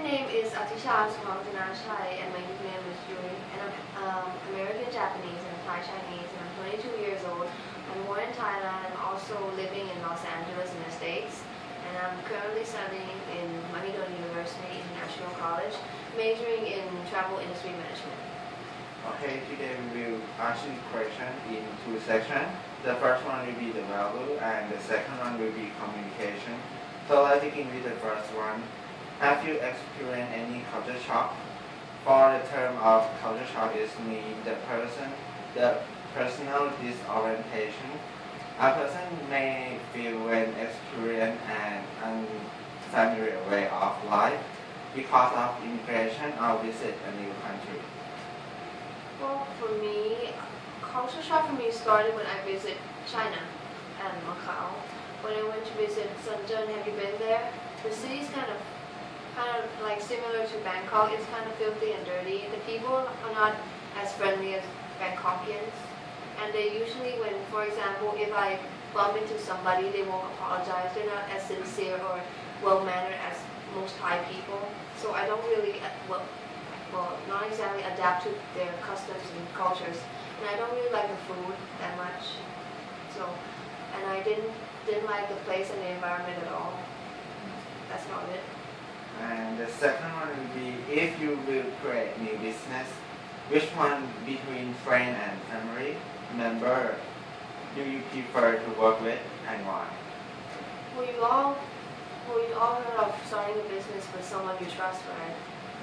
name is Aticha Supanwattanachai, and my nickname is Yuri, and I'm American Japanese and Thai Chinese, and I'm 22 years old. I'm born in Thailand. I'm also living in Los Angeles in the States, and I'm currently studying in Pongtorn University International College, majoring in travel industry management. Okay, today we will answer the question in two sections. The first one will be the value, and the second one will be communication. So let's begin with the first one. Have you experienced any culture shock? For the term of culture shock is mean the personal disorientation. A person may feel when experience an unfamiliar way of life because of immigration or visit a new country. Well, for me, culture shock for me started when I visited China and Macau. When I went to visit Shenzhen, have you been there? The city's kind of like similar to Bangkok. It's kind of filthy and dirty. The people are not as friendly as Bangkokians, and they usually, when, for example, if I bump into somebody, they won't apologize. They're not as sincere or well-mannered as most Thai people. So I don't really, well, not exactly adapt to their customs and cultures, and I don't really like the food that much. So, and I didn't like the place and the environment at all. That's about it. And the second one will be, if you will create new business, which one between friend and family member do you prefer to work with and why? Well, you all heard of starting a business with someone you trust, right?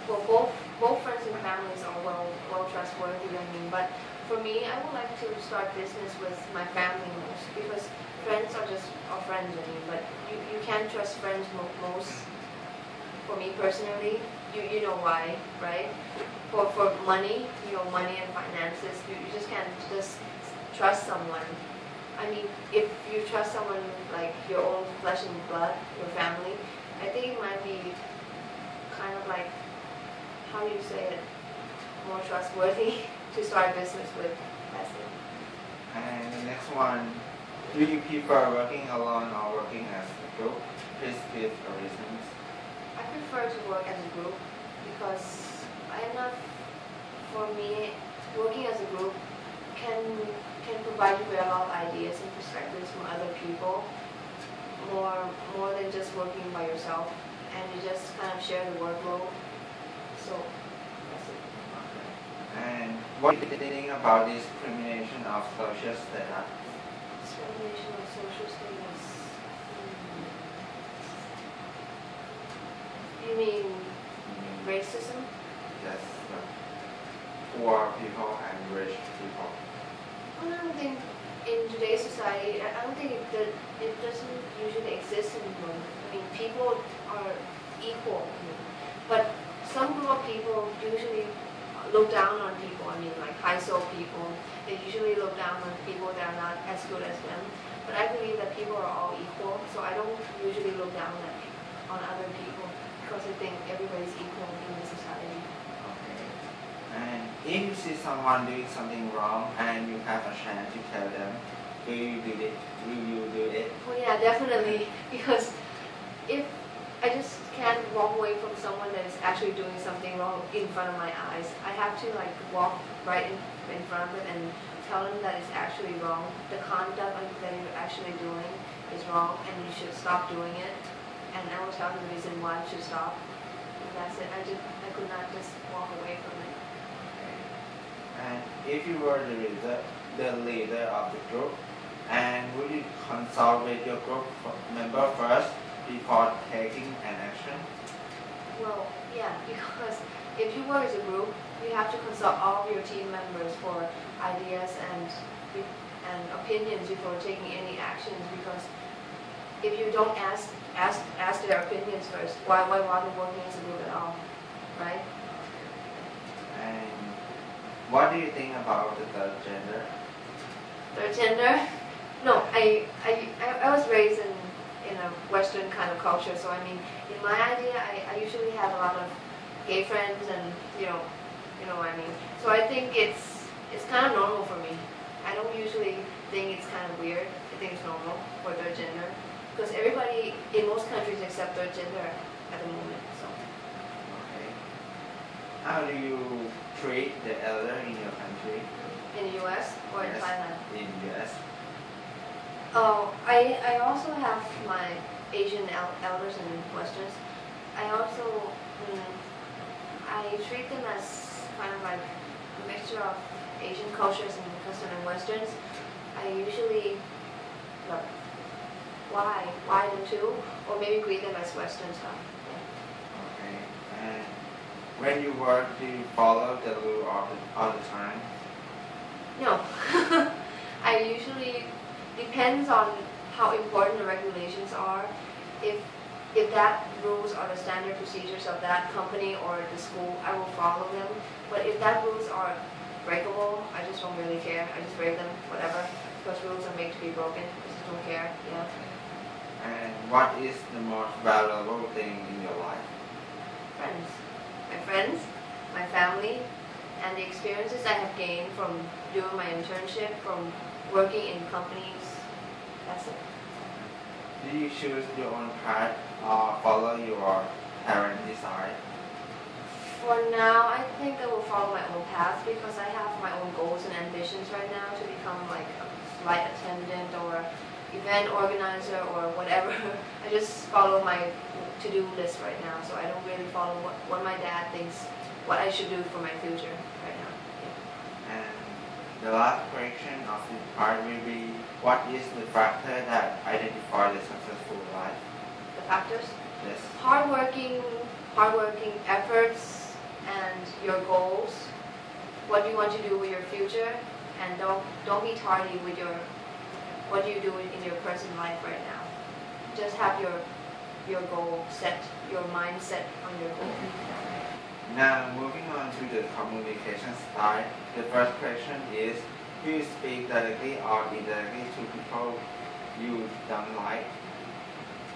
Well, both friends and families are well trustworthy. I mean, but for me, I would like to start business with my family most, because friends are friends. I mean, but you can't trust friends most. For me personally, you know why, right? For money, money and finances, you just can't just trust someone. I mean, if you trust someone like your own flesh and blood, your family, I think it might be kind of like, how do you say it, more trustworthy to start a business with. That's it. And the next one, do you prefer working alone or working as a group? Please give a reason. I prefer to work as a group because for me, working as a group can provide you with a lot of ideas and perspectives from other people, more than just working by yourself, and you just kind of share the workload. So that's it. Okay. And what do you think about discrimination of social status? Discrimination of social status. You mean racism? Yes, poor people and rich people. Well, I don't think in today's society, I don't think it doesn't usually exist anymore. I mean, people are equal, but some group of people usually look down on people. I mean, like high soul people, they usually look down on people that are not as good as them. But I believe that people are all equal, so I don't usually look down on other people, because I think everybody's equal in the society. Okay. And if you see someone doing something wrong and you have a chance to tell them, will you do it? Well, yeah, definitely. Because if I just can't walk away from someone that is actually doing something wrong in front of my eyes, I have to like walk right in front of it and tell them that it's actually wrong. The conduct that you're actually doing is wrong, and you should stop doing it. And I will tell them the reason why I should stop. And that's it. I could not just walk away from it. Okay. And if you were the leader of the group, and would you consult with your group member first before taking an action? Well, yeah, because if you work as a group, you have to consult all of your team members for ideas and opinions before taking any actions. Because if you don't ask their opinions first, why bother working as a group at all, right? And what do you think about the third gender? Third gender? No, I was raised in a Western kind of culture, so I mean, in my idea, I usually have a lot of gay friends, and you know what I mean. So I think it's kind of normal for me. I don't usually think it's kind of weird. I think it's normal for third gender. Because everybody in most countries accept third gender at the moment. So. how do you treat the elder in your country? In the US or in Yes, Thailand? in US. Oh, I also have my Asian elders and Westerns. I also I treat them as kind of like a mixture of Asian cultures and Western and Westerns. I usually like, why them too, or maybe greet them as Western stuff. Okay. And when you work, do you follow the rule all the time? No, I usually depends on how important the regulations are. If that rules are the standard procedures of that company or the school, I will follow them. But if that rules are breakable, I just don't really care. I just break them, whatever. Because rules are made to be broken. I just don't care. Yeah. And what is the most valuable thing in your life? Friends. My friends, my family, and the experiences I have gained from doing my internship, from working in companies. That's it. Do you choose your own path or follow your parent desire? For now, I think I will follow my own path because I have my own goals and ambitions right now to become like a flight attendant or event organizer or whatever. I just follow my to-do list right now, so I don't really follow what my dad thinks, what I should do for my future right now. Yeah. And the last question of this part will be, what is the factor that identify the successful life? The factors? Yes. Hardworking efforts and your goals, what you want to do with your future, and don't be tardy with what you do in your present life right now. Just have your goal set, your mindset on your goal. Now moving on to the communication style, the first question is, do you speak directly or indirectly to people you don't like?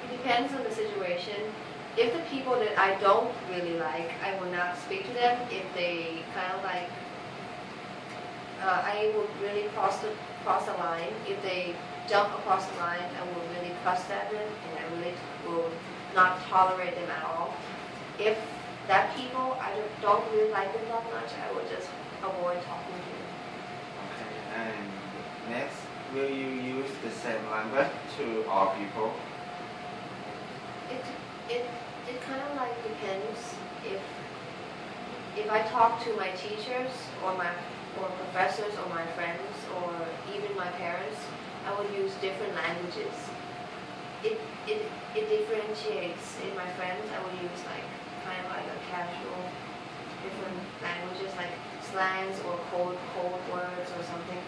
It depends on the situation. If the people that I don't really like, I will not speak to them. If they kind of like, I will really cross the line. If they jump across the line, I will really cuss at them, and I really will not tolerate them at all. If that people, I don't really like them that much, I will just avoid talking to them. Okay, and next, will you use the same language to all people? It kind of like depends. If I talk to my teachers or professors or my friends or even my parents, I would use different languages. It differentiates. In my friends, I would use like kind of like a casual, different languages like slangs or code words or something.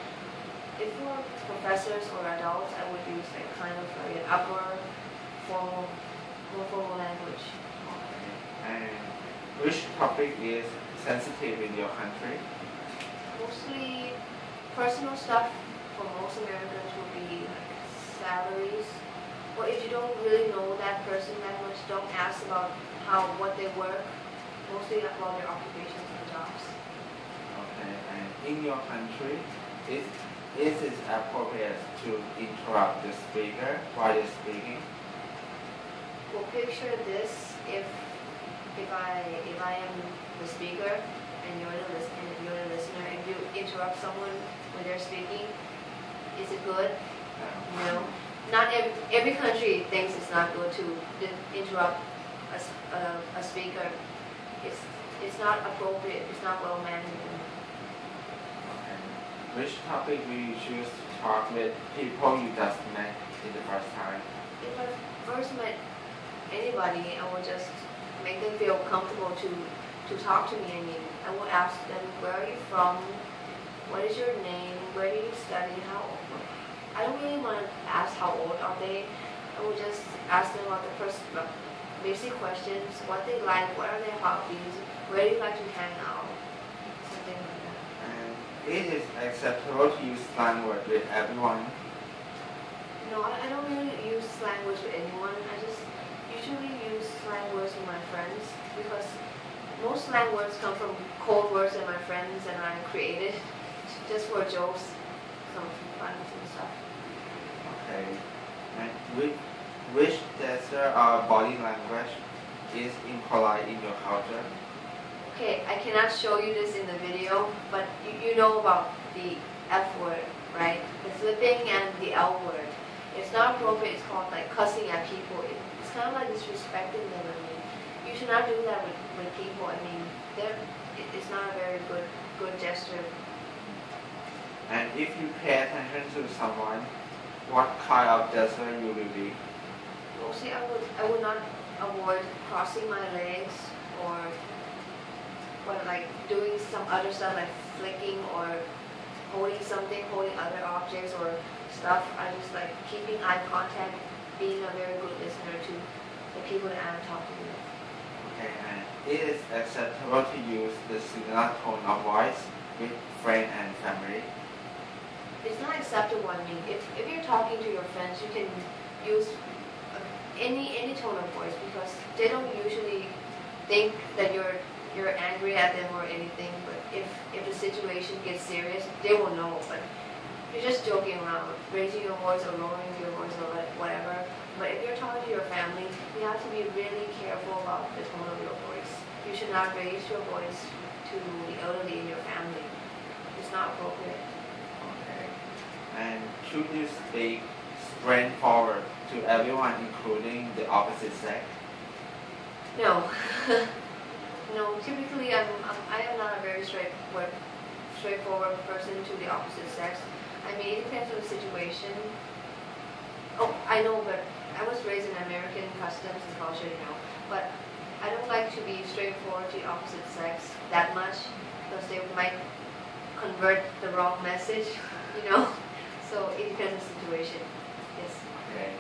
If for professors or adults, I would use like kind of like an upper more formal language. Okay. And which topic is sensitive in your country? Mostly personal stuff for most Americans would be like salaries. Or if you don't really know that person that much, don't ask about what they work. Mostly about their occupations and jobs. Okay. And in your country, is it appropriate to interrupt the speaker while they're speaking? Well, picture this: if I am the speaker and you're the listener, and you interrupt someone when they're speaking, is it good? No. Not every country thinks it's not good to interrupt a speaker. It's not appropriate. It's not well mannered. Okay. Which topic will you choose to talk with people you just met in the first time? If I first met anybody, I will just make them feel comfortable to talk to me. I mean, I will ask them, where are you from? What is your name? Where do you study? I don't really want to ask how old are they. I will just ask them about the basic questions, what they like, what are their hobbies, where do you like to hang out, something like that. And it is acceptable to use slang word with everyone. No, I don't really use slang words with anyone. I just usually use slang words with my friends because most slang words come from code words that my friends and I created just for jokes, some fun and stuff. Okay. And which gesture or body language is impolite in your culture? Okay, I cannot show you this in the video, but you know about the F word, right? The flipping and the L word. It's not appropriate. It's called like cussing at people. It's kind of like disrespecting them. I mean, you should not do that with people. I mean, it's not a very good gesture. And if you pay attention to someone, what kind of gesture you will be? Mostly, I would not avoid crossing my legs or like doing some other stuff like flicking or holding something, holding other objects or stuff. I just like keeping eye contact, being a very good listener to the people that I'm talking with. Okay, and it is acceptable to use the similar tone of voice with friends and family. It's not acceptable. I mean, if you're talking to your friends, you can use any tone of voice because they don't usually think that you're angry at them or anything. But if the situation gets serious, they will know. But you're just joking around, raising your voice or lowering your voice or whatever. But if you're talking to your family, you have to be really careful about the tone of your voice. You should not raise your voice to the elderly in your family. It's not appropriate. Okay. And should you speak straightforward to everyone, including the opposite sex? No. No, typically I am not a very straightforward person to the opposite sex. I mean, it depends on the situation. Oh, I know, but I was raised in American customs and culture, you know. But I don't like to be straightforward to the opposite sex that much because they might convert the wrong message, you know. So it depends on the situation. Yes. Okay.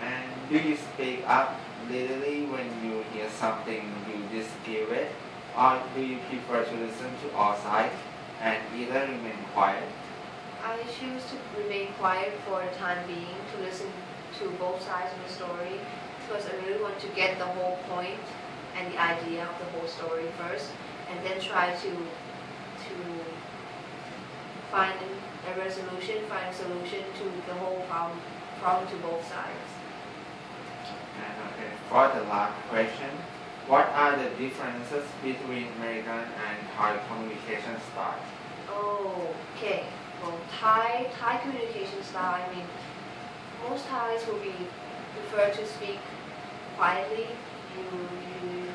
And do you speak up literally when you hear something you disagree with, or do you prefer to listen to all sides and either remain quiet? I choose to remain quiet for the time being, to listen to both sides of the story, because I really want to get the whole point and the idea of the whole story first, and then try to find a resolution, find a solution to the whole problem to both sides. And okay, for the last question, what are the differences between American and Thai communication styles? Oh, okay. Well, Thai communication style, I mean, most Thais will prefer to speak quietly. You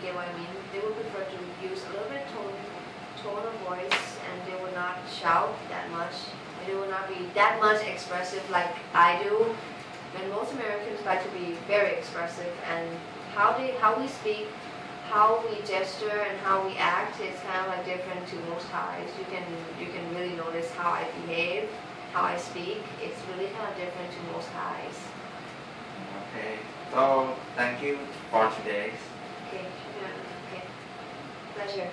get what I mean? They will prefer to use a little bit tone of voice, and they will not shout that much. And they will not be that much expressive like I do. And most Americans like to be very expressive, and how we speak, how we gesture, and how we act is kind of like different to most Thais. You can really notice how I behave, how I speak. It's really kind of different to most Thais. Okay, so thank you for today. Okay, yeah, okay, pleasure.